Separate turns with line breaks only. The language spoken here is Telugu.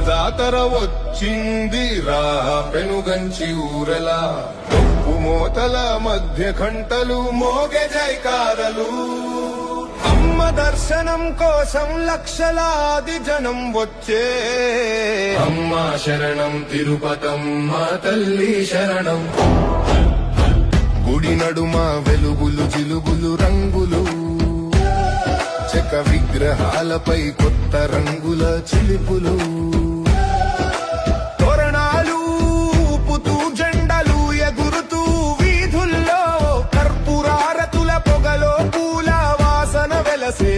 జాతర వచ్చిందిరా పెనుగంచి ఊరలా తప్పు మోతల మధ్య గంటలు మోగే జైకారలు అమ్మ దర్శనం కోసం లక్షలాది జనం వచ్చే అమ్మ శరణం తిరుపతమ్మ తల్లి శరణం గుడి నడుమ వెలుగులు జిలుగులు రంగులు చెక్క విగ్రహాలపై కొత్త రంగుల చిలుపులు తోరణాలు ఊపుతూ జెండలు ఎగురుతూ వీధుల్లో కర్పూరారతుల పొగలో పూల వాసన వెలసే